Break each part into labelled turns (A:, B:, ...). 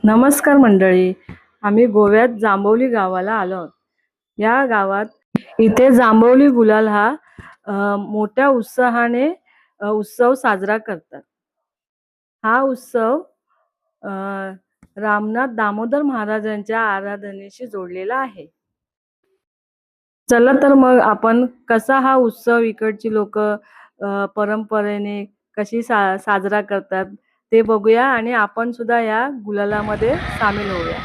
A: नमस्कार मंडळी. आम्ही गोव्यात जांभवली गावाला आलो आहोत. या गावात इथे जांभवली गुलाल हा मोठ्या उत्साहाने उत्सव साजरा करतात. हा उत्सव अ, रामनाथ दामोदर महाराजांच्या आराधनेशी जोडलेला आहे. चला तर मग आपण कसा हा उत्सव इकडची लोक परंपरेने कशी साजरा करतात ते बघूया आणि आपण सुद्धा या गुलालामध्ये सामील होऊया.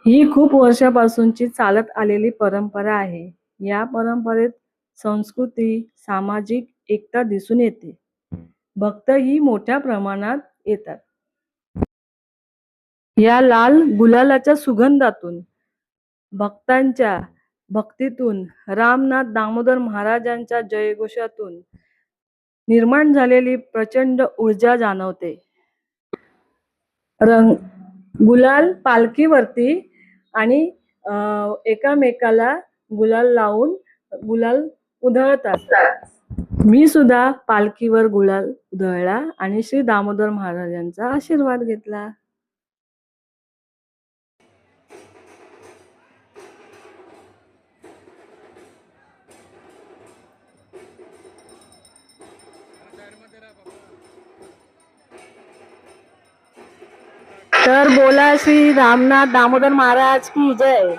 A: ही खूप वर्षापासूनची चालत आलेली परंपरा आहे. या परंपरेत संस्कृती, सामाजिक एकता दिसून येते. भक्तही मोठ्या प्रमाणात येतात. या लाल गुलालाच्या सुगंधातून, भक्तांच्या भक्तीतून, रामनाथ दामोदर महाराजांच्या जयघोषातून निर्माण झालेली प्रचंड ऊर्जा जाणवते. गुलाल पालखीवरती आणि एकामेकाला गुलाल लावून गुलाल उधळतात. मी सुद्धा पालखीवर गुलाल उधळला आणि श्री दामोदर महाराजांचा आशीर्वाद घेतला. तर बोला श्री रामनाथ दामोदर महाराज की जय.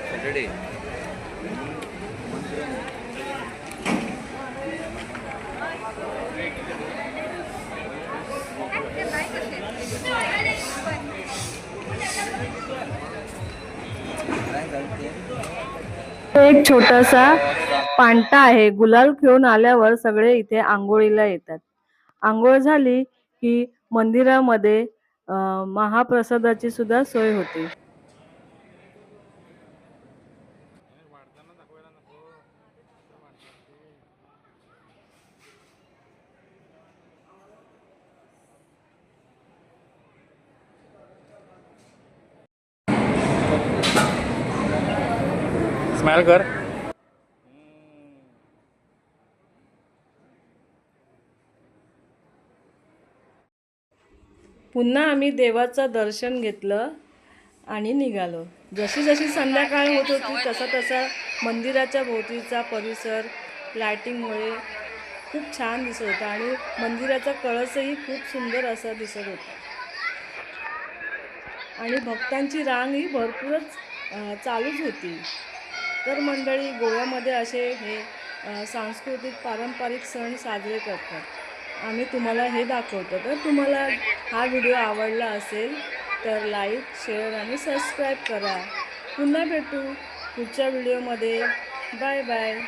B: सॅटर्डे
A: एक छोटासा पांटा आहे. गुलाल घेऊन आल्यावर सगळे इथे आंघोळीला येतात. आंघोळ झाली की मंदिरामध्ये महाप्रसादाची सुद्धा सोय होती.
B: स्माइल कर.
A: पुन्हा आम्ही देवाचं दर्शन घेतलं आणि निघालो. जशी जशी संध्याकाळ होत होती तसा तसा मंदिराच्या भोवतीचा परिसर लायटिंगमुळे खूप छान दिसत होता आणि मंदिराचा कळसही खूप सुंदर असा दिसत होता आणि भक्तांची रांगही भरपूरच चालूच होती. तर मंडळी, गोव्यामध्ये असे हे सांस्कृतिक पारंपरिक सण साजरे करतात. आम्ही तुम्हाला हे दाखवतो. तर तुम्हाला हा व्हिडिओ आवडला असेल तर लाईक, शेअर आणि सबस्क्राईब करा. पुन्हा भेटू पुढच्या व्हिडिओमध्ये. Bye bye.